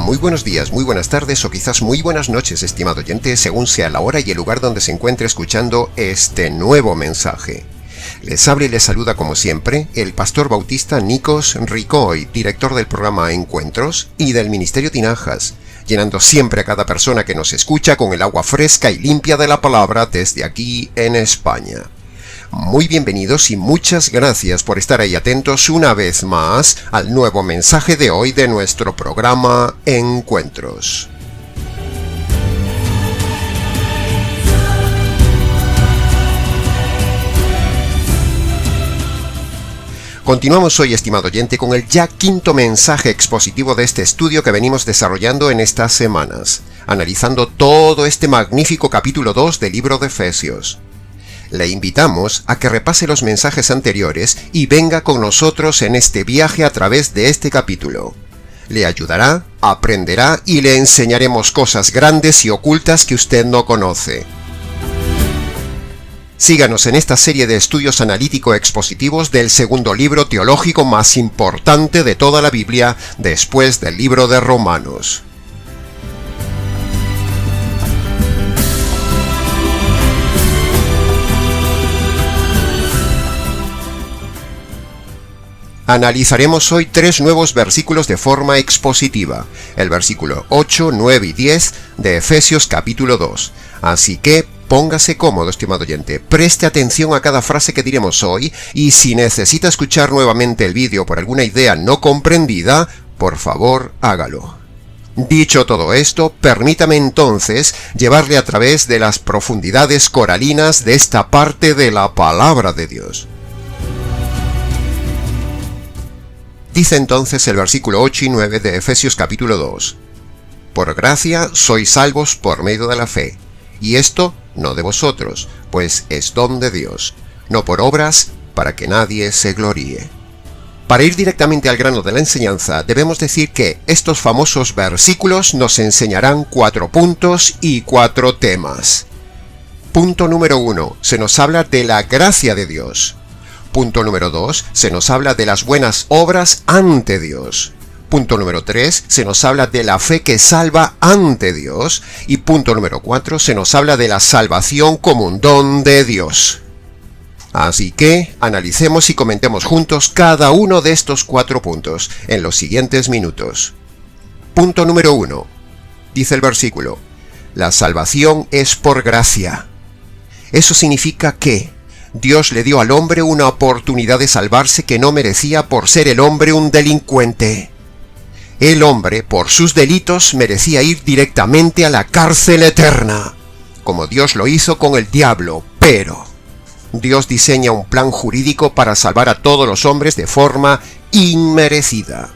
Muy buenos días, muy buenas tardes o quizás muy buenas noches, estimado oyente, según sea la hora y el lugar donde se encuentre escuchando este nuevo mensaje. Les habla y les saluda como siempre el pastor bautista Nikos Ricoy, director del programa Encuentros y del Ministerio Tinajas, llenando siempre a cada persona que nos escucha con el agua fresca y limpia de la palabra desde aquí en España. Muy bienvenidos y muchas gracias por estar ahí atentos una vez más al nuevo mensaje de hoy de nuestro programa Encuentros. Continuamos hoy, estimado oyente, con el ya quinto mensaje expositivo de este estudio que venimos desarrollando en estas semanas, analizando todo este magnífico capítulo 2 del libro de Efesios. Le invitamos a que repase los mensajes anteriores y venga con nosotros en este viaje a través de este capítulo. Le ayudará, aprenderá y le enseñaremos cosas grandes y ocultas que usted no conoce. Síganos en esta serie de estudios analítico-expositivos del segundo libro teológico más importante de toda la Biblia, después del libro de Romanos. Analizaremos hoy 3 nuevos versículos de forma expositiva, el versículo 8, 9 y 10 de Efesios capítulo 2. Así que póngase cómodo, estimado oyente, preste atención a cada frase que diremos hoy y si necesita escuchar nuevamente el vídeo por alguna idea no comprendida, por favor hágalo. Dicho todo esto, permítame entonces llevarle a través de las profundidades coralinas de esta parte de la palabra de Dios. Dice entonces el versículo 8 y 9 de Efesios capítulo 2. Por gracia sois salvos por medio de la fe, y esto no de vosotros, pues es don de Dios, no por obras, para que nadie se gloríe. Para ir directamente al grano de la enseñanza, debemos decir que estos famosos versículos nos enseñarán 4 puntos y 4 temas. Punto número 1, se nos habla de la gracia de Dios. Punto número 2, se nos habla de las buenas obras ante Dios. Punto número 3, se nos habla de la fe que salva ante Dios. Y punto número 4, se nos habla de la salvación como un don de Dios. Así que analicemos y comentemos juntos cada uno de estos 4 puntos en los siguientes minutos. Punto número 1. Dice el versículo: la salvación es por gracia. Eso significa que Dios le dio al hombre una oportunidad de salvarse que no merecía por ser el hombre un delincuente. El hombre, por sus delitos, merecía ir directamente a la cárcel eterna, como Dios lo hizo con el diablo, pero Dios diseña un plan jurídico para salvar a todos los hombres de forma inmerecida.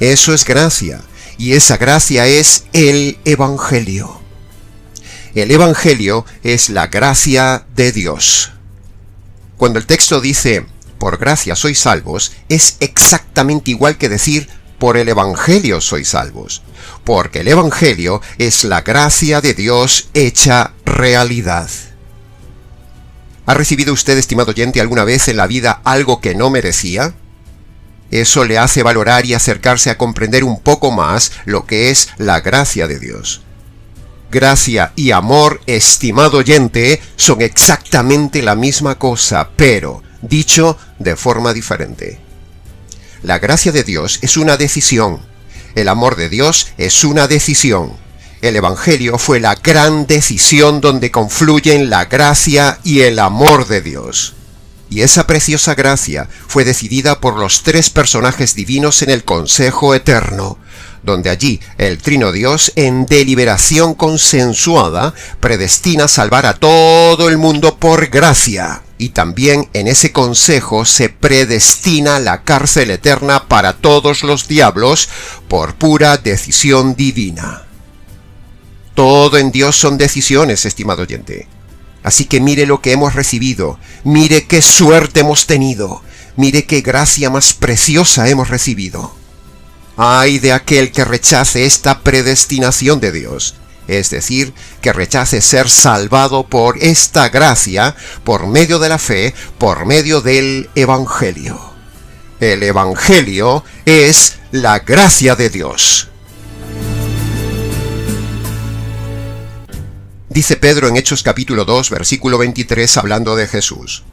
Eso es gracia, y esa gracia es el Evangelio. El Evangelio es la gracia de Dios. Cuando el texto dice, por gracia sois salvos, es exactamente igual que decir, por el Evangelio sois salvos, porque el Evangelio es la gracia de Dios hecha realidad. ¿Ha recibido usted, estimado oyente, alguna vez en la vida algo que no merecía? Eso le hace valorar y acercarse a comprender un poco más lo que es la gracia de Dios. Gracia y amor, estimado oyente, son exactamente la misma cosa, pero dicho de forma diferente. La gracia de Dios es una decisión. El amor de Dios es una decisión. El Evangelio fue la gran decisión donde confluyen la gracia y el amor de Dios. Y esa preciosa gracia fue decidida por los 3 personajes divinos en el Consejo Eterno, donde allí el Trino Dios, en deliberación consensuada, predestina salvar a todo el mundo por gracia. Y también en ese consejo se predestina la cárcel eterna para todos los diablos por pura decisión divina. Todo en Dios son decisiones, estimado oyente. Así que mire lo que hemos recibido, mire qué suerte hemos tenido, mire qué gracia más preciosa hemos recibido. ¡Ay de aquel que rechace esta predestinación de Dios! Es decir, que rechace ser salvado por esta gracia, por medio de la fe, por medio del Evangelio. El Evangelio es la gracia de Dios. Dice Pedro en Hechos capítulo 2, versículo 23, hablando de Jesús: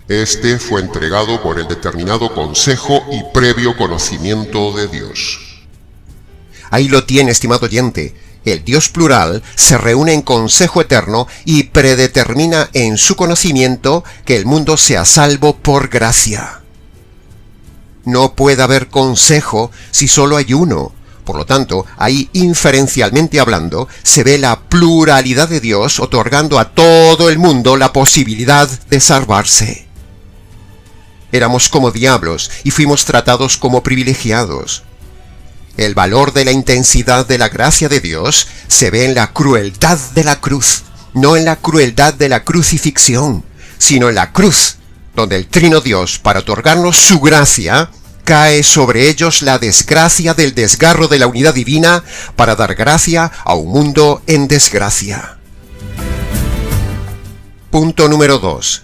Este fue entregado por el determinado consejo y previo conocimiento de Dios. Ahí lo tiene, estimado oyente. El Dios plural se reúne en consejo eterno y predetermina en su conocimiento que el mundo sea salvo por gracia. No puede haber consejo si solo hay uno. Por lo tanto, ahí inferencialmente hablando, se ve la pluralidad de Dios otorgando a todo el mundo la posibilidad de salvarse. Éramos como diablos y fuimos tratados como privilegiados. El valor de la intensidad de la gracia de Dios se ve en la crueldad de la cruz, no en la crueldad de la crucifixión, sino en la cruz, donde el Trino Dios, para otorgarnos su gracia, cae sobre ellos la desgracia del desgarro de la unidad divina para dar gracia a un mundo en desgracia. Punto número 2.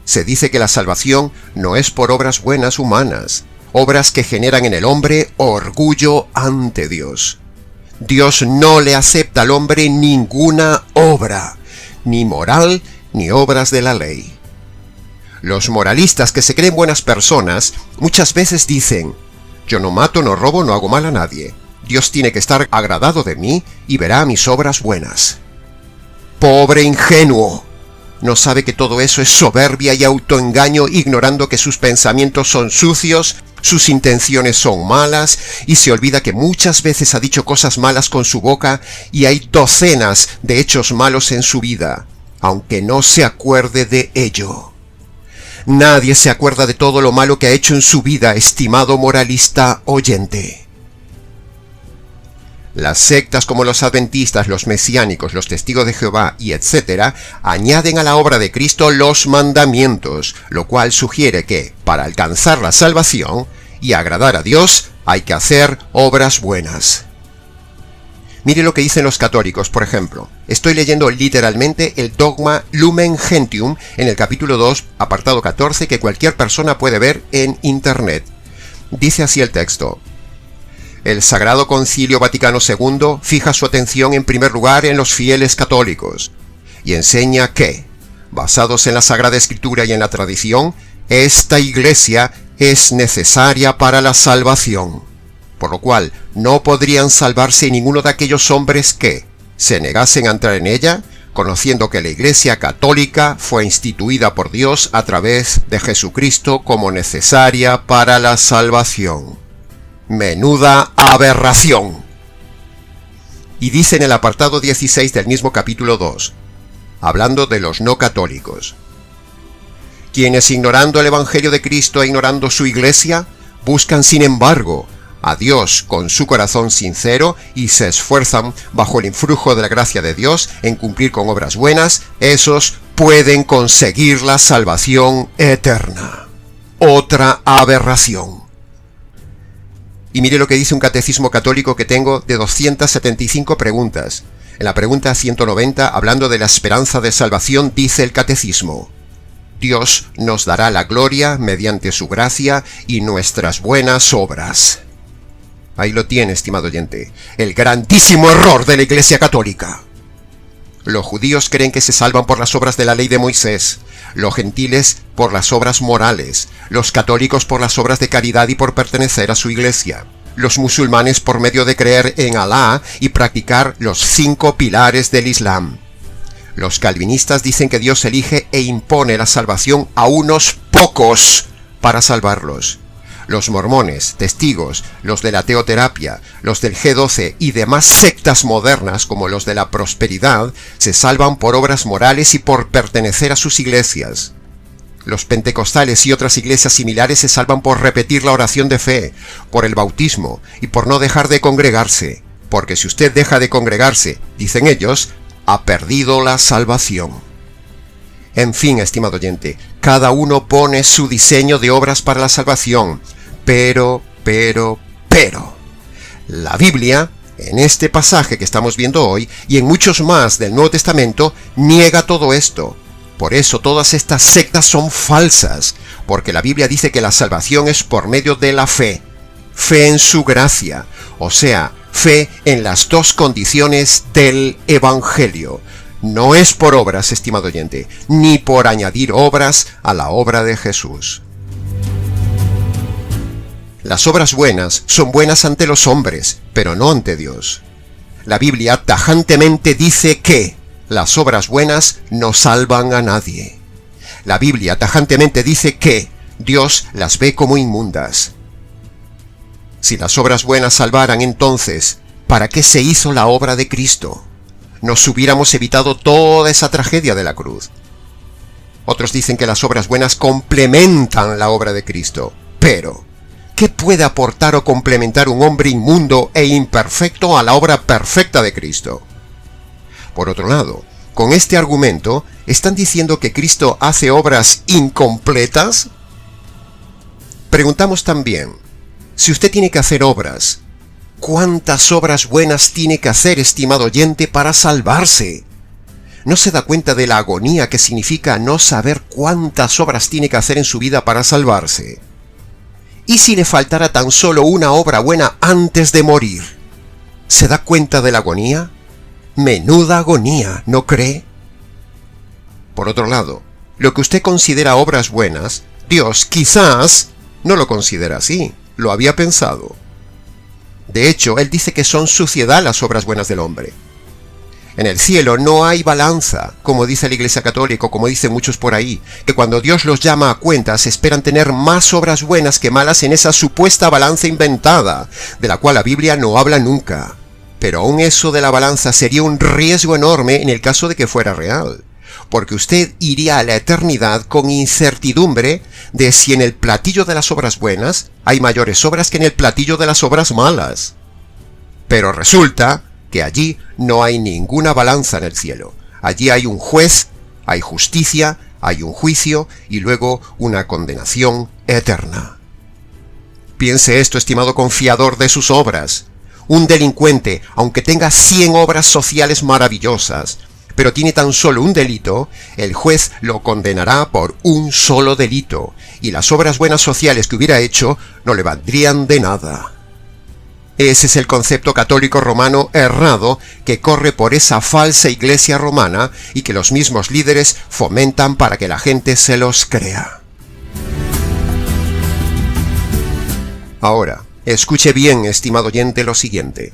Se dice que la salvación no es por obras buenas humanas, obras que generan en el hombre orgullo ante Dios. Dios no le acepta al hombre ninguna obra, ni moral ni obras de la ley. Los moralistas que se creen buenas personas muchas veces dicen: yo no mato, no robo, no hago mal a nadie. Dios tiene que estar agradado de mí y verá mis obras buenas. ¡Pobre ingenuo! No sabe que todo eso es soberbia y autoengaño, ignorando que sus pensamientos son sucios, sus intenciones son malas, y se olvida que muchas veces ha dicho cosas malas con su boca y hay docenas de hechos malos en su vida, aunque no se acuerde de ello. Nadie se acuerda de todo lo malo que ha hecho en su vida, estimado moralista oyente. Las sectas como los adventistas, los mesiánicos, los testigos de Jehová y etc. añaden a la obra de Cristo los mandamientos, lo cual sugiere que, para alcanzar la salvación y agradar a Dios, hay que hacer obras buenas. Mire lo que dicen los católicos, por ejemplo. Estoy leyendo literalmente el dogma Lumen Gentium en el capítulo 2, apartado 14, que cualquier persona puede ver en internet. Dice así el texto: el Sagrado Concilio Vaticano II fija su atención en primer lugar en los fieles católicos y enseña que, basados en la Sagrada Escritura y en la tradición, esta Iglesia es necesaria para la salvación, por lo cual no podrían salvarse ninguno de aquellos hombres que se negasen a entrar en ella, conociendo que la Iglesia Católica fue instituida por Dios a través de Jesucristo como necesaria para la salvación. ¡Menuda aberración! Y dice en el apartado 16 del mismo capítulo 2, hablando de los no católicos: quienes, ignorando el Evangelio de Cristo e ignorando su Iglesia, buscan sin embargo a Dios con su corazón sincero y se esfuerzan bajo el influjo de la gracia de Dios en cumplir con obras buenas, esos pueden conseguir la salvación eterna. Otra aberración. Y mire lo que dice un catecismo católico que tengo de 275 preguntas. En la pregunta 190, hablando de la esperanza de salvación, dice el catecismo: Dios nos dará la gloria mediante su gracia y nuestras buenas obras. Ahí lo tiene, estimado oyente, el grandísimo error de la Iglesia Católica. Los judíos creen que se salvan por las obras de la ley de Moisés, los gentiles por las obras morales, los católicos por las obras de caridad y por pertenecer a su iglesia, los musulmanes por medio de creer en Alá y practicar los 5 pilares del Islam. Los calvinistas dicen que Dios elige e impone la salvación a unos pocos para salvarlos. Los mormones, testigos, los de la teoterapia, los del G12 y demás sectas modernas como los de la prosperidad se salvan por obras morales y por pertenecer a sus iglesias. Los pentecostales y otras iglesias similares se salvan por repetir la oración de fe, por el bautismo y por no dejar de congregarse, porque si usted deja de congregarse, dicen ellos, ha perdido la salvación. En fin, estimado oyente, cada uno pone su diseño de obras para la salvación, pero, la Biblia, en este pasaje que estamos viendo hoy y en muchos más del Nuevo Testamento, niega todo esto. Por eso todas estas sectas son falsas, porque la Biblia dice que la salvación es por medio de la fe, fe en su gracia, o sea, fe en las dos condiciones del Evangelio, No es por obras, estimado oyente, ni por añadir obras a la obra de Jesús. Las obras buenas son buenas ante los hombres, pero no ante Dios. La Biblia tajantemente dice que las obras buenas no salvan a nadie. La Biblia tajantemente dice que Dios las ve como inmundas. Si las obras buenas salvaran, entonces, ¿para qué se hizo la obra de Cristo? Nos hubiéramos evitado toda esa tragedia de la cruz. Otros dicen que las obras buenas complementan la obra de Cristo. Pero, ¿qué puede aportar o complementar un hombre inmundo e imperfecto a la obra perfecta de Cristo? Por otro lado, con este argumento, ¿están diciendo que Cristo hace obras incompletas? Preguntamos también, si usted tiene que hacer obras, ¿cuántas obras buenas tiene que hacer, estimado oyente, para salvarse? ¿No se da cuenta de la agonía que significa no saber cuántas obras tiene que hacer en su vida para salvarse? ¿Y si le faltara tan solo una obra buena antes de morir? ¿Se da cuenta de la agonía? Menuda agonía, ¿no cree? Por otro lado, lo que usted considera obras buenas, Dios quizás no lo considera así, lo había pensado. De hecho, Él dice que son suciedad las obras buenas del hombre. En el cielo no hay balanza, como dice la Iglesia Católica, como dicen muchos por ahí, que cuando Dios los llama a cuentas esperan tener más obras buenas que malas en esa supuesta balanza inventada, de la cual la Biblia no habla nunca. Pero aún eso de la balanza sería un riesgo enorme en el caso de que fuera real, porque usted iría a la eternidad con incertidumbre de si en el platillo de las obras buenas hay mayores obras que en el platillo de las obras malas. Pero resulta que allí no hay ninguna balanza en el cielo. Allí hay un juez, hay justicia, hay un juicio y luego una condenación eterna. Piense esto, estimado confiador de sus obras. Un delincuente, aunque tenga 100 obras sociales maravillosas, pero tiene tan solo un delito, el juez lo condenará por un solo delito, y las obras buenas sociales que hubiera hecho no le valdrían de nada. Ese es el concepto católico romano errado que corre por esa falsa iglesia romana y que los mismos líderes fomentan para que la gente se los crea. Ahora, escuche bien, estimado oyente, lo siguiente.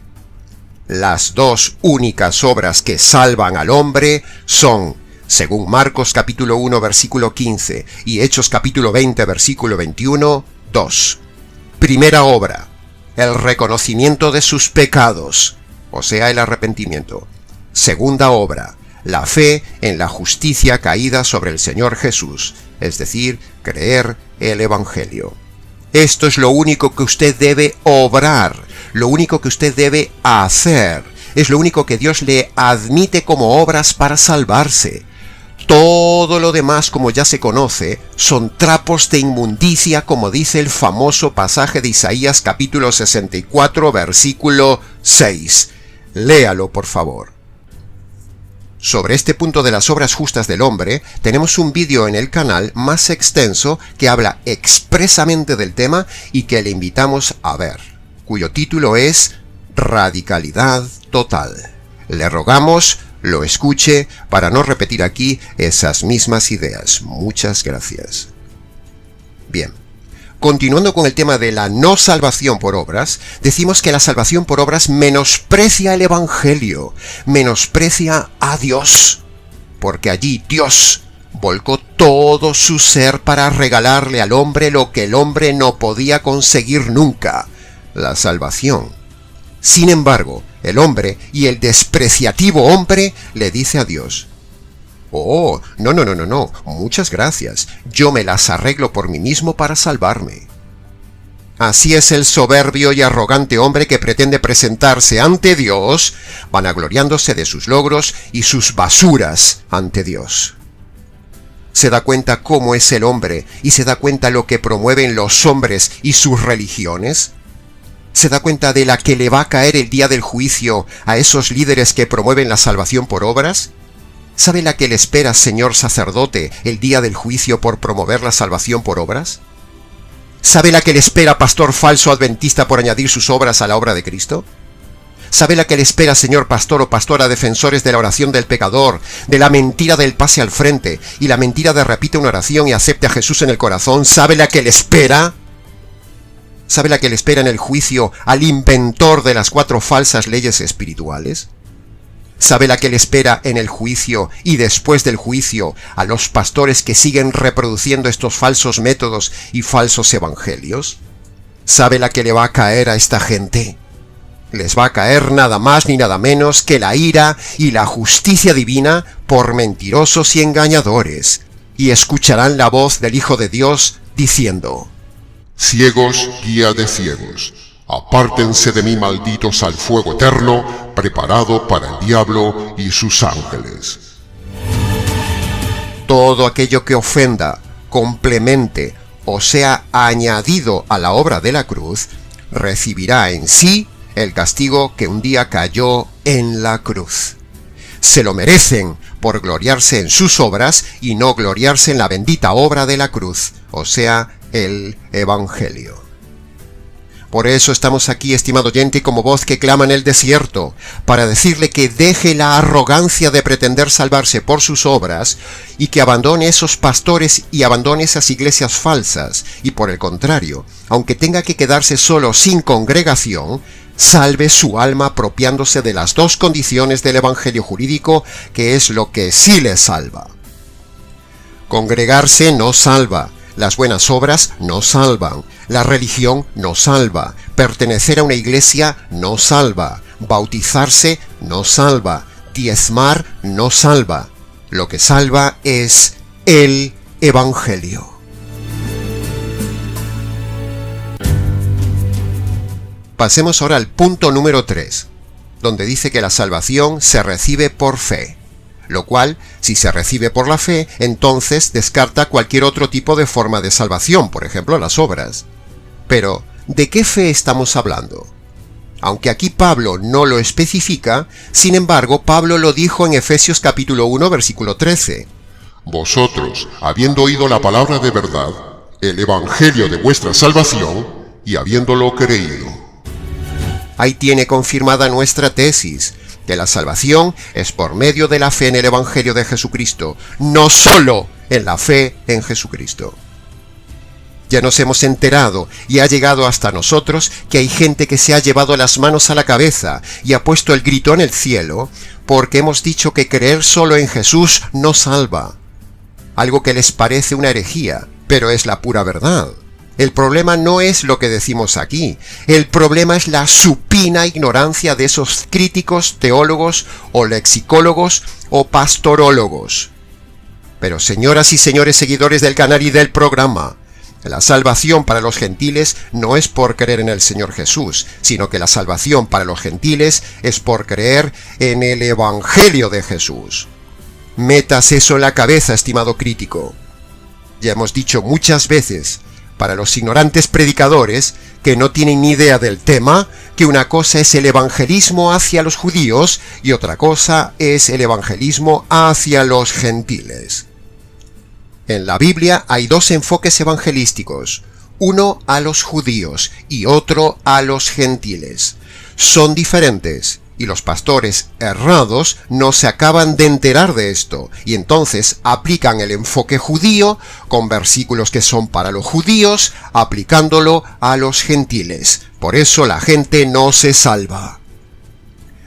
Las dos únicas obras que salvan al hombre son, según Marcos capítulo 1 versículo 15 y Hechos capítulo 20 versículo 21, 2. Primera obra, el reconocimiento de sus pecados, o sea, el arrepentimiento. Segunda obra, la fe en la justicia caída sobre el Señor Jesús, es decir, creer el Evangelio. Esto es lo único que usted debe obrar, lo único que usted debe hacer, es lo único que Dios le admite como obras para salvarse. Todo lo demás, como ya se conoce, son trapos de inmundicia, como dice el famoso pasaje de Isaías capítulo 64, versículo 6. Léalo, por favor. Sobre este punto de las obras justas del hombre, tenemos un vídeo en el canal más extenso que habla expresamente del tema y que le invitamos a ver, cuyo título es Radicalidad Total. Le rogamos lo escuche para no repetir aquí esas mismas ideas. Muchas gracias. Bien, continuando con el tema de la no salvación por obras, decimos que la salvación por obras menosprecia el Evangelio, menosprecia a Dios, porque allí Dios volcó todo su ser para regalarle al hombre lo que el hombre no podía conseguir nunca, la salvación. Sin embargo, el hombre y el despreciativo hombre le dice a Dios: «Oh, no, muchas gracias, yo me las arreglo por mí mismo para salvarme». Así es el soberbio y arrogante hombre que pretende presentarse ante Dios, vanagloriándose de sus logros y sus basuras ante Dios. ¿Se da cuenta cómo es el hombre y se da cuenta lo que promueven los hombres y sus religiones? ¿Se da cuenta de la que le va a caer el día del juicio a esos líderes que promueven la salvación por obras? ¿Sabe la que le espera, señor sacerdote, el día del juicio por promover la salvación por obras? ¿Sabe la que le espera, pastor falso adventista, por añadir sus obras a la obra de Cristo? ¿Sabe la que le espera, señor pastor o pastora, defensores de la oración del pecador, de la mentira del pase al frente y la mentira de repite una oración y acepte a Jesús en el corazón? ¿Sabe la que le espera? ¿Sabe la que le espera en el juicio al inventor de las 4 falsas leyes espirituales? ¿Sabe la que le espera en el juicio y después del juicio a los pastores que siguen reproduciendo estos falsos métodos y falsos evangelios? ¿Sabe la que le va a caer a esta gente? Les va a caer nada más ni nada menos que la ira y la justicia divina por mentirosos y engañadores, y escucharán la voz del Hijo de Dios diciendo: Ciegos, guía de ciegos, apártense de mí, malditos, al fuego eterno, preparado para el diablo y sus ángeles. Todo aquello que ofenda, complemente o sea añadido a la obra de la cruz, recibirá en sí el castigo que un día cayó en la cruz. Se lo merecen por gloriarse en sus obras y no gloriarse en la bendita obra de la cruz, o sea, el Evangelio. Por eso estamos aquí, estimado oyente, como voz que clama en el desierto, para decirle que deje la arrogancia de pretender salvarse por sus obras y que abandone esos pastores y abandone esas iglesias falsas, y por el contrario, aunque tenga que quedarse solo sin congregación, salve su alma apropiándose de las 2 condiciones del Evangelio jurídico, que es lo que sí le salva. Congregarse no salva. Las buenas obras no salvan, la religión no salva, pertenecer a una iglesia no salva, bautizarse no salva, diezmar no salva. Lo que salva es el Evangelio. Pasemos ahora al punto número 3, donde dice que la salvación se recibe por fe. Lo cual, si se recibe por la fe, entonces descarta cualquier otro tipo de forma de salvación, por ejemplo, las obras. Pero, ¿de qué fe estamos hablando? Aunque aquí Pablo no lo especifica, sin embargo, Pablo lo dijo en Efesios capítulo 1, versículo 13. Vosotros, habiendo oído la palabra de verdad, el evangelio de vuestra salvación, y habiéndolo creído. Ahí tiene confirmada nuestra tesis, que la salvación es por medio de la fe en el Evangelio de Jesucristo, no solo en la fe en Jesucristo. Ya nos hemos enterado y ha llegado hasta nosotros que hay gente que se ha llevado las manos a la cabeza y ha puesto el grito en el cielo porque hemos dicho que creer solo en Jesús no salva. Algo que les parece una herejía, pero es la pura verdad. El problema no es lo que decimos aquí, el problema es la supina ignorancia de esos críticos, teólogos o lexicólogos o pastorólogos. Pero señoras y señores seguidores del canal y del programa, la salvación para los gentiles no es por creer en el Señor Jesús, sino que la salvación para los gentiles es por creer en el Evangelio de Jesús. Metas eso en la cabeza, estimado crítico. Ya hemos dicho muchas veces, para los ignorantes predicadores que no tienen ni idea del tema, que una cosa es el evangelismo hacia los judíos y otra cosa es el evangelismo hacia los gentiles. En la Biblia hay 2 enfoques evangelísticos, uno a los judíos y otro a los gentiles. Son diferentes. Y los pastores errados no se acaban de enterar de esto, y entonces aplican el enfoque judío con versículos que son para los judíos, aplicándolo a los gentiles. Por eso la gente no se salva.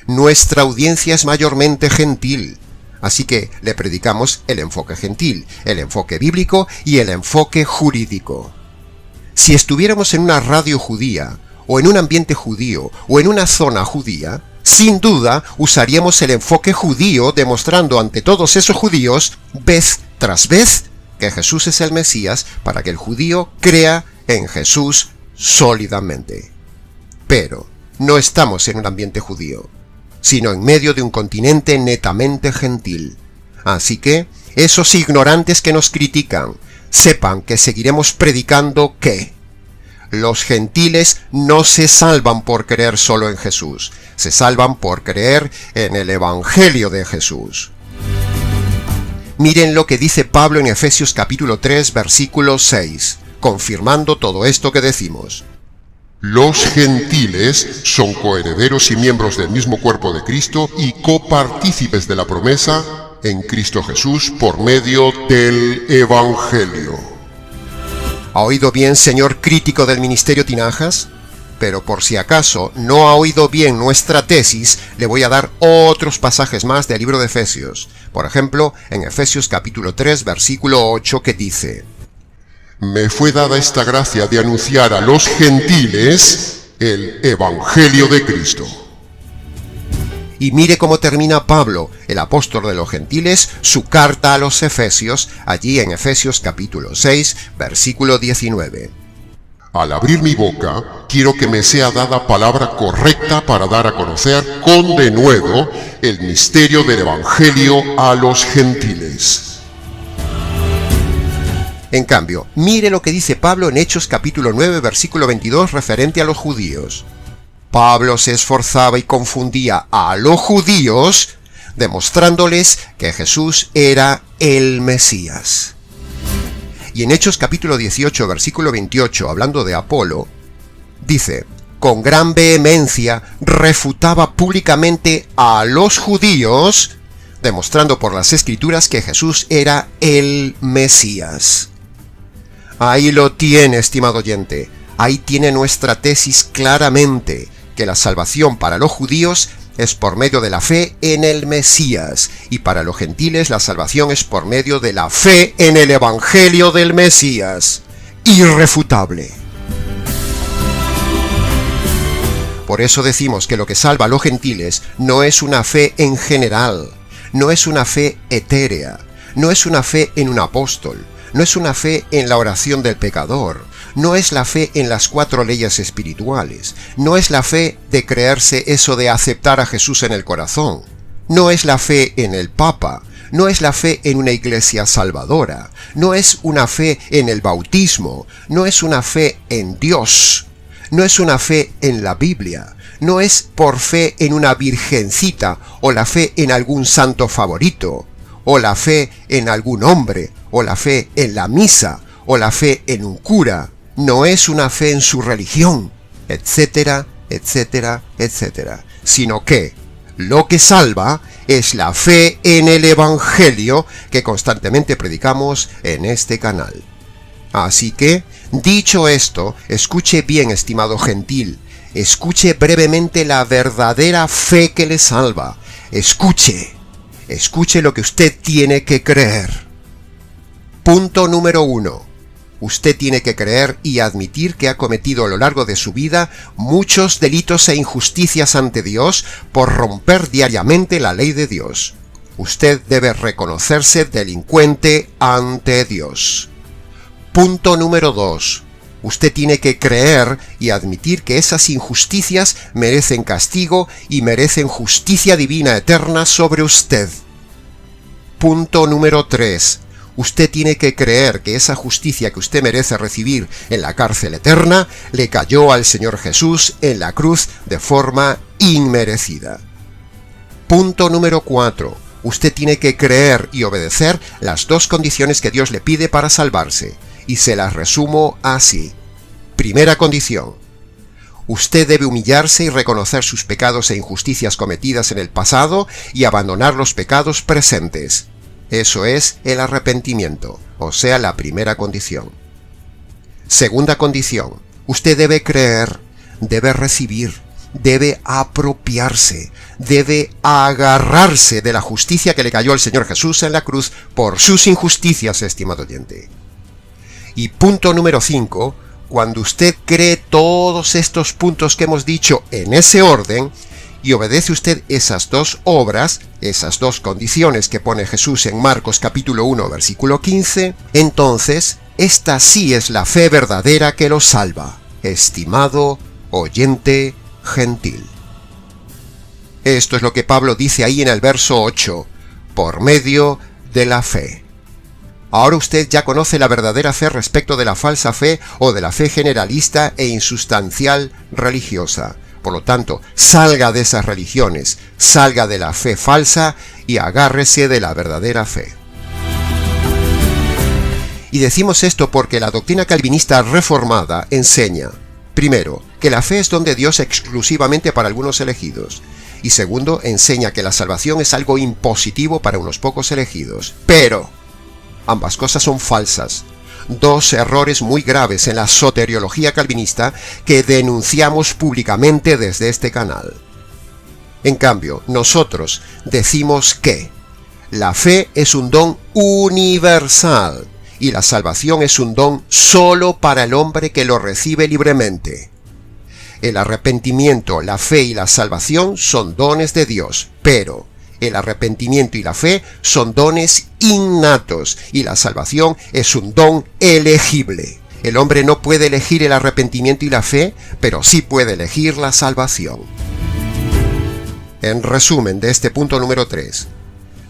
Nuestra audiencia es mayormente gentil, así que le predicamos el enfoque gentil, el enfoque bíblico y el enfoque jurídico. Si estuviéramos en una radio judía, o en un ambiente judío, o en una zona judía, sin duda usaríamos el enfoque judío demostrando ante todos esos judíos, vez tras vez, que Jesús es el Mesías para que el judío crea en Jesús sólidamente. Pero no estamos en un ambiente judío, sino en medio de un continente netamente gentil. Así que, esos ignorantes que nos critican, sepan que seguiremos predicando que los gentiles no se salvan por creer solo en Jesús, se salvan por creer en el Evangelio de Jesús. Miren lo que dice Pablo en Efesios capítulo 3, versículo 6, confirmando todo esto que decimos. Los gentiles son coherederos y miembros del mismo cuerpo de Cristo y copartícipes de la promesa en Cristo Jesús por medio del Evangelio. ¿Ha oído bien, señor crítico del Ministerio Tinajas? Pero por si acaso no ha oído bien nuestra tesis, le voy a dar otros pasajes más del libro de Efesios. Por ejemplo, en Efesios capítulo 3, versículo 8, que dice: Me fue dada esta gracia de anunciar a los gentiles el Evangelio de Cristo. Y mire cómo termina Pablo, el apóstol de los gentiles, su carta a los Efesios, allí en Efesios capítulo 6, versículo 19. Al abrir mi boca, quiero que me sea dada palabra correcta para dar a conocer con denuedo el misterio del Evangelio a los gentiles. En cambio, mire lo que dice Pablo en Hechos capítulo 9, versículo 22, referente a los judíos. Pablo se esforzaba y confundía a los judíos, demostrándoles que Jesús era el Mesías. Y en Hechos capítulo 18, versículo 28, hablando de Apolo, dice: con gran vehemencia refutaba públicamente a los judíos, demostrando por las Escrituras que Jesús era el Mesías. Ahí lo tiene, estimado oyente. Ahí tiene nuestra tesis claramente, que la salvación para los judíos es por medio de la fe en el Mesías, y para los gentiles la salvación es por medio de la fe en el Evangelio del Mesías. Irrefutable. Por eso decimos que lo que salva a los gentiles no es una fe en general, no es una fe etérea, no es una fe en un apóstol, no es una fe en la oración del pecador, no es la fe en las 4 leyes espirituales, no es la fe de creerse eso de aceptar a Jesús en el corazón, no es la fe en el Papa, no es la fe en una iglesia salvadora, no es una fe en el bautismo, no es una fe en Dios, no es una fe en la Biblia, no es por fe en una virgencita o la fe en algún santo favorito, o la fe en algún hombre, o la fe en la misa, o la fe en un cura, no es una fe en su religión, etcétera, etcétera, etcétera, sino que lo que salva es la fe en el Evangelio que constantemente predicamos en este canal. Así que, dicho esto, escuche bien, estimado gentil, escuche brevemente la verdadera fe que le salva, escuche lo que usted tiene que creer. Punto número 1. Usted tiene que creer y admitir que ha cometido a lo largo de su vida muchos delitos e injusticias ante Dios por romper diariamente la ley de Dios. Usted debe reconocerse delincuente ante Dios. Punto número 2. Usted tiene que creer y admitir que esas injusticias merecen castigo y merecen justicia divina eterna sobre usted. Punto número 3. Usted tiene que creer que esa justicia que usted merece recibir en la cárcel eterna le cayó al Señor Jesús en la cruz de forma inmerecida. Punto número 4. Usted tiene que creer y obedecer las 2 condiciones que Dios le pide para salvarse, y se las resumo así. Primera condición. Usted debe humillarse y reconocer sus pecados e injusticias cometidas en el pasado y abandonar los pecados presentes. Eso es el arrepentimiento, o sea, la primera condición. Segunda condición. Usted debe creer, debe recibir, debe apropiarse, debe agarrarse de la justicia que le cayó al Señor Jesús en la cruz por sus injusticias, estimado oyente. Y punto número 5, cuando usted cree todos estos puntos que hemos dicho en ese orden, y obedece usted esas 2 obras, esas 2 condiciones que pone Jesús en Marcos capítulo 1, versículo 15, entonces, esta sí es la fe verdadera que lo salva, estimado oyente gentil. Esto es lo que Pablo dice ahí en el verso 8, por medio de la fe. Ahora usted ya conoce la verdadera fe respecto de la falsa fe o de la fe generalista e insustancial religiosa. Por lo tanto, salga de esas religiones, salga de la fe falsa y agárrese de la verdadera fe. Y decimos esto porque la doctrina calvinista reformada enseña, primero, que la fe es don de Dios exclusivamente para algunos elegidos. Y segundo, enseña que la salvación es algo impositivo para unos pocos elegidos. Pero ambas cosas son falsas. Dos errores muy graves en la soteriología calvinista que denunciamos públicamente desde este canal. En cambio, nosotros decimos que la fe es un don universal y la salvación es un don solo para el hombre que lo recibe libremente. El arrepentimiento, la fe y la salvación son dones de Dios, pero el arrepentimiento y la fe son dones innatos y la salvación es un don elegible. El hombre no puede elegir el arrepentimiento y la fe, pero sí puede elegir la salvación. En resumen de este punto número 3,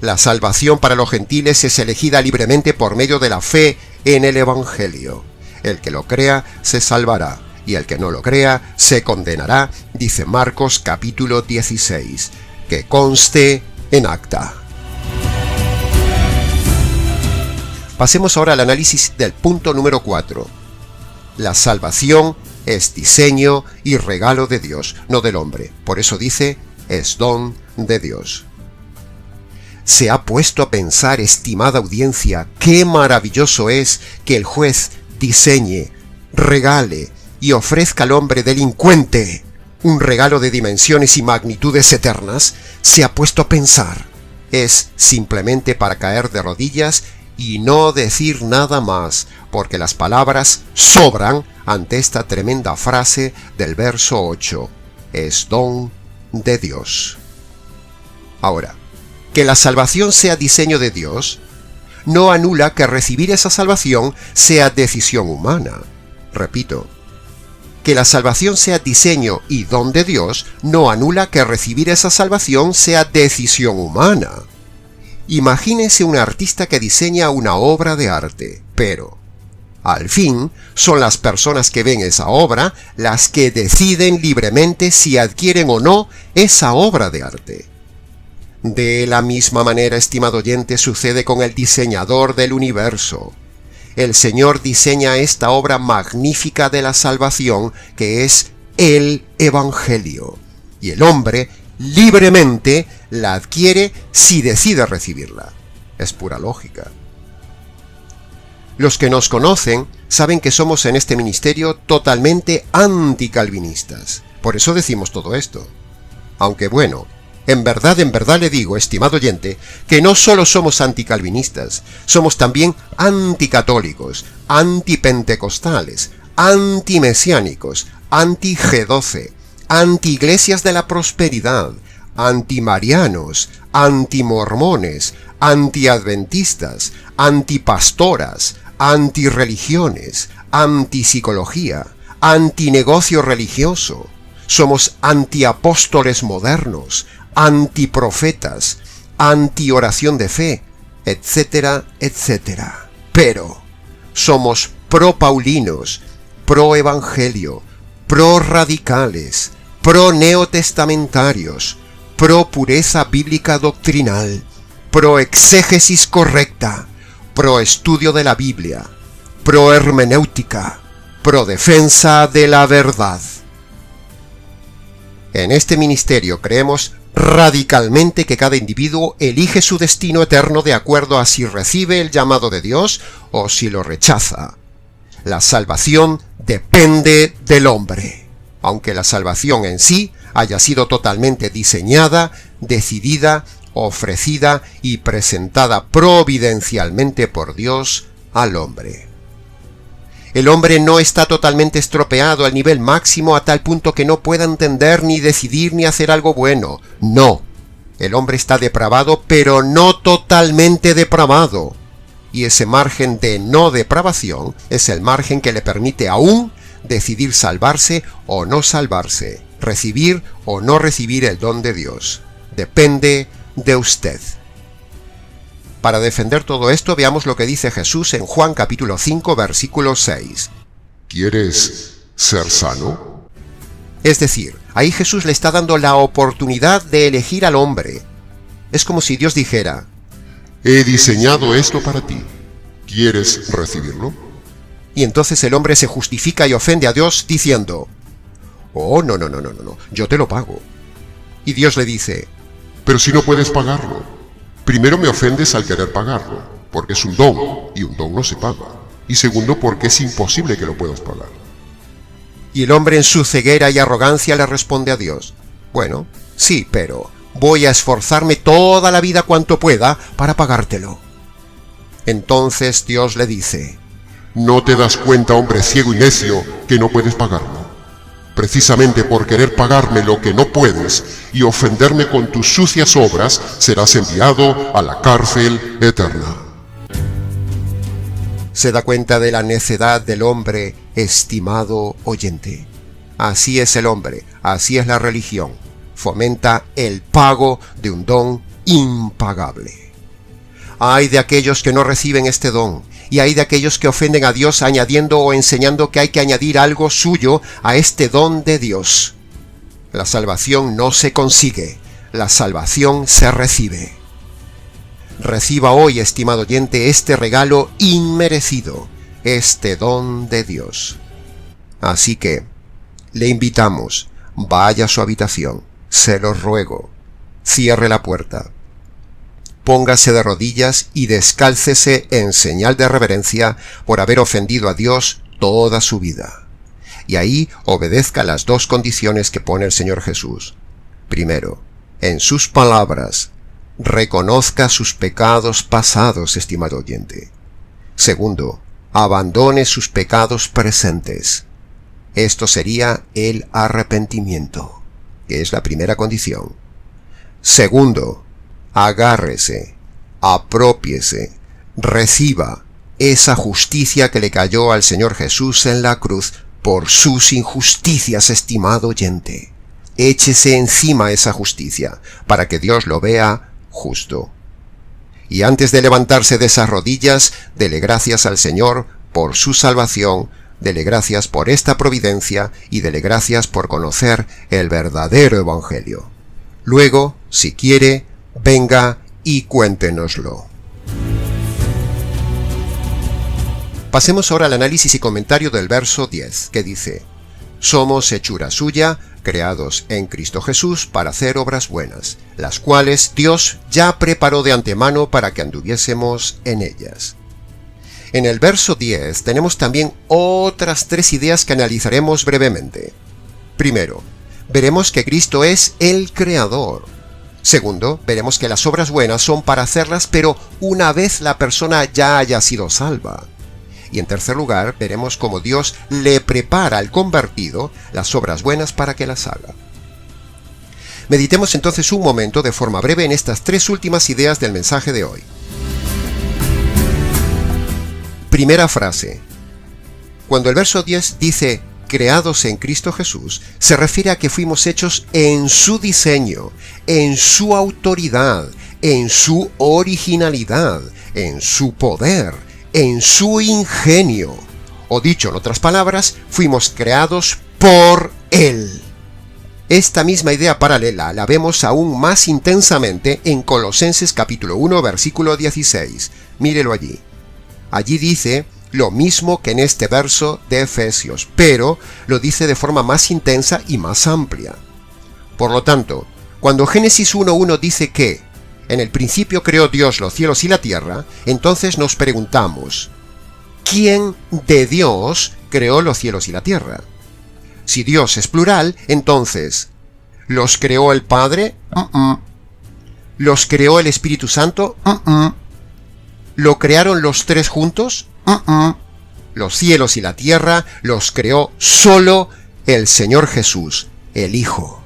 la salvación para los gentiles es elegida libremente por medio de la fe en el Evangelio. El que lo crea se salvará, y el que no lo crea se condenará, dice Marcos capítulo 16, que conste en acta. Pasemos ahora al análisis del punto número 4. La salvación es diseño y regalo de Dios, no del hombre. Por eso dice, es don de Dios. ¿Se ha puesto a pensar, estimada audiencia, qué maravilloso es que el juez diseñe, regale y ofrezca al hombre delincuente un regalo de dimensiones y magnitudes eternas? ¿Se ha puesto a pensar? Es simplemente para caer de rodillas y no decir nada más, porque las palabras sobran ante esta tremenda frase del verso 8. Es don de Dios. Ahora, que la salvación sea diseño de Dios no anula que recibir esa salvación sea decisión humana. Repito, que la salvación sea diseño y don de Dios no anula que recibir esa salvación sea decisión humana. Imagínese un artista que diseña una obra de arte, pero al fin son las personas que ven esa obra las que deciden libremente si adquieren o no esa obra de arte. De la misma manera, estimado oyente, sucede con el diseñador del universo. El Señor diseña esta obra magnífica de la salvación, que es el Evangelio, y el hombre libremente la adquiere si decide recibirla. Es pura lógica. Los que nos conocen saben que somos en este ministerio totalmente anticalvinistas. Por eso decimos todo esto. Aunque bueno, en verdad le digo, estimado oyente, que no solo somos anticalvinistas, somos también anticatólicos, antipentecostales, antimesiánicos, anti-G12, anti-iglesias de la prosperidad, antimarianos, antimormones, antiadventistas, antipastoras, antirreligiones, antipsicología, antinegocio religioso. Somos antiapóstoles modernos, antiprofetas, antioración de fe, etcétera, etcétera. Pero somos pro-paulinos, pro-evangelio, pro-radicales, pro-neotestamentarios, pro-pureza bíblica doctrinal, pro-exégesis correcta, pro-estudio de la Biblia, pro-hermenéutica, pro-defensa de la verdad. En este ministerio creemos radicalmente que cada individuo elige su destino eterno de acuerdo a si recibe el llamado de Dios o si lo rechaza. La salvación depende del hombre, aunque la salvación en sí haya sido totalmente diseñada, decidida, ofrecida y presentada providencialmente por Dios al hombre. El hombre no está totalmente estropeado al nivel máximo a tal punto que no pueda entender ni decidir ni hacer algo bueno. No. El hombre está depravado, pero no totalmente depravado. Y ese margen de no depravación es el margen que le permite aún decidir salvarse o no salvarse, recibir o no recibir el don de Dios. Depende de usted. Para defender todo esto, veamos lo que dice Jesús en Juan capítulo 5, versículo 6. ¿Quieres ser sano? Es decir, ahí Jesús le está dando la oportunidad de elegir al hombre. Es como si Dios dijera: He diseñado esto para ti. ¿Quieres recibirlo? Y entonces el hombre se justifica y ofende a Dios diciendo: Oh, no, yo te lo pago. Y Dios le dice, pero si no puedes pagarlo, primero me ofendes al querer pagarlo, porque es un don, y un don no se paga. Y segundo, porque es imposible que lo puedas pagar. Y el hombre en su ceguera y arrogancia le responde a Dios, bueno, sí, pero voy a esforzarme toda la vida cuanto pueda para pagártelo. Entonces Dios le dice, ¿no te das cuenta, hombre ciego y necio, que no puedes pagarlo? Precisamente por querer pagarme lo que no puedes y ofenderme con tus sucias obras, serás enviado a la cárcel eterna. ¿Se da cuenta de la necedad del hombre, estimado oyente? Así es el hombre, así es la religión. Fomenta el pago de un don impagable. Ay de aquellos que no reciben este don, y hay de aquellos que ofenden a Dios añadiendo o enseñando que hay que añadir algo suyo a este don de Dios. La salvación no se consigue, la salvación se recibe. Reciba hoy, estimado oyente, este regalo inmerecido, este don de Dios. Así que, le invitamos, vaya a su habitación, se lo ruego, cierre la puerta, póngase de rodillas y descálcese en señal de reverencia por haber ofendido a Dios toda su vida. Y ahí obedezca las dos condiciones que pone el Señor Jesús. Primero, en sus palabras, reconozca sus pecados pasados, estimado oyente. Segundo, abandone sus pecados presentes. Esto sería el arrepentimiento, que es la primera condición. Segundo, agárrese, aprópiese, reciba esa justicia que le cayó al Señor Jesús en la cruz por sus injusticias, estimado oyente. Échese encima esa justicia para que Dios lo vea justo. Y antes de levantarse de esas rodillas, dele gracias al Señor por su salvación, dele gracias por esta providencia y dele gracias por conocer el verdadero Evangelio. Luego, si quiere, venga y cuéntenoslo. Pasemos ahora al análisis y comentario del verso 10, que dice: somos hechura suya, creados en Cristo Jesús para hacer obras buenas, las cuales Dios ya preparó de antemano para que anduviésemos en ellas. En el verso 10 tenemos también otras tres ideas que analizaremos brevemente. Primero, veremos que Cristo es el Creador. Segundo, veremos que las obras buenas son para hacerlas, pero una vez la persona ya haya sido salva. Y en tercer lugar, veremos cómo Dios le prepara al convertido las obras buenas para que las haga. Meditemos entonces un momento de forma breve en estas tres últimas ideas del mensaje de hoy. Primera frase. Cuando el verso 10 dice creados en Cristo Jesús, se refiere a que fuimos hechos en su diseño, en su autoridad, en su originalidad, en su poder, en su ingenio. O dicho en otras palabras, fuimos creados por Él. Esta misma idea paralela la vemos aún más intensamente en Colosenses capítulo 1, versículo 16. Mírelo allí. Allí dice lo mismo que en este verso de Efesios, pero lo dice de forma más intensa y más amplia. Por lo tanto, cuando Génesis 1:1 dice que en el principio creó Dios los cielos y la tierra, entonces nos preguntamos, ¿quién de Dios creó los cielos y la tierra? Si Dios es plural, entonces, ¿los creó el Padre? ¿Los creó el Espíritu Santo? ¿Lo crearon los tres juntos? Los cielos y la tierra los creó solo el Señor Jesús, el Hijo.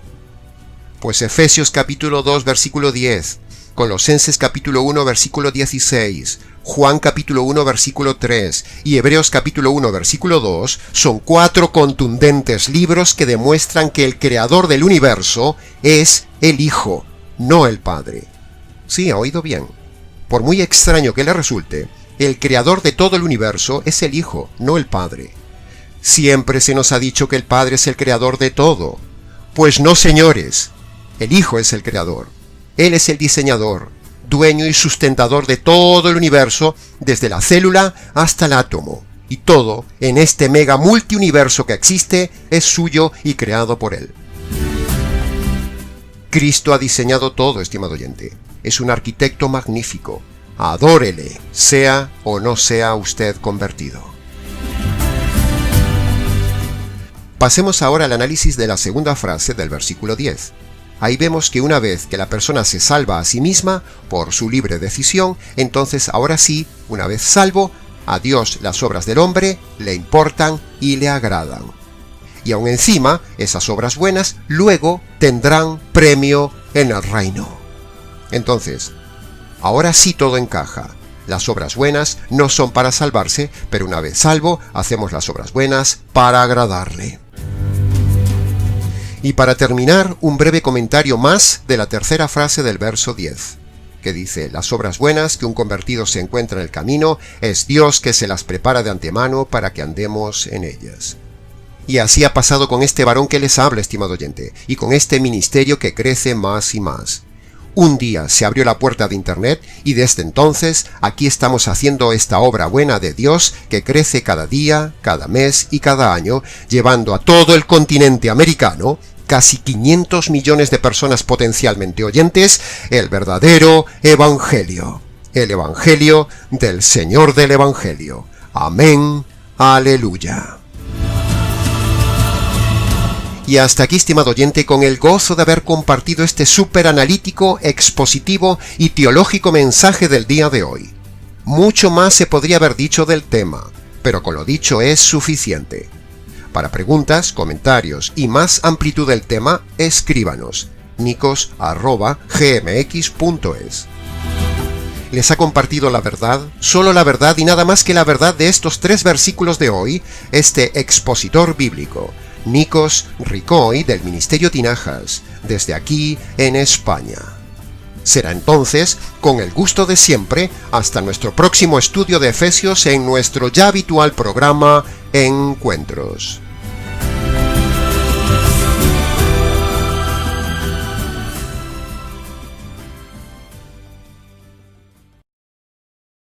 Pues Efesios capítulo 2, versículo 10, Colosenses capítulo 1, versículo 16, Juan capítulo 1, versículo 3 y Hebreos capítulo 1, versículo 2 son cuatro contundentes libros que demuestran que el creador del universo es el Hijo, no el Padre. Sí, ha oído bien. Por muy extraño que le resulte, el creador de todo el universo es el Hijo, no el Padre. Siempre se nos ha dicho que el Padre es el creador de todo. Pues no, señores. El Hijo es el creador. Él es el diseñador, dueño y sustentador de todo el universo, desde la célula hasta el átomo. y todo en este mega multiuniverso que existe es suyo y creado por Él. Cristo ha diseñado todo, estimado oyente. Es un arquitecto magnífico. Adórele, sea o no sea usted convertido. Pasemos ahora al análisis de la segunda frase del versículo 10. Ahí vemos que una vez que la persona se salva a sí misma por su libre decisión, entonces ahora sí, una vez salvo, a Dios las obras del hombre le importan y le agradan. Y aún encima, esas obras buenas luego tendrán premio en el reino. Entonces, ahora sí todo encaja. Las obras buenas no son para salvarse, pero una vez salvo, hacemos las obras buenas para agradarle. Y para terminar, un breve comentario más de la tercera frase del verso 10, que dice: las obras buenas que un convertido se encuentra en el camino, es Dios que se las prepara de antemano para que andemos en ellas. Y así ha pasado con este varón que les habla, estimado oyente, y con este ministerio que crece más y más. Un día se abrió la puerta de Internet y desde entonces aquí estamos haciendo esta obra buena de Dios que crece cada día, cada mes y cada año, llevando a todo el continente americano, casi 500 millones de personas potencialmente oyentes, el verdadero Evangelio. El Evangelio del Señor del Evangelio. Amén. Aleluya. Y hasta aquí, estimado oyente, con el gozo de haber compartido este súper analítico, expositivo y teológico mensaje del día de hoy. Mucho más se podría haber dicho del tema, pero con lo dicho es suficiente. Para preguntas, comentarios y más amplitud del tema, escríbanos nicos@gmx.es. ¿Les ha compartido la verdad, solo la verdad y nada más que la verdad de estos 3 versículos de hoy, este expositor bíblico, Nikos Ricoy, del Ministerio Tinajas, desde aquí en España? Será entonces, con el gusto de siempre, hasta nuestro próximo estudio de Efesios en nuestro ya habitual programa Encuentros.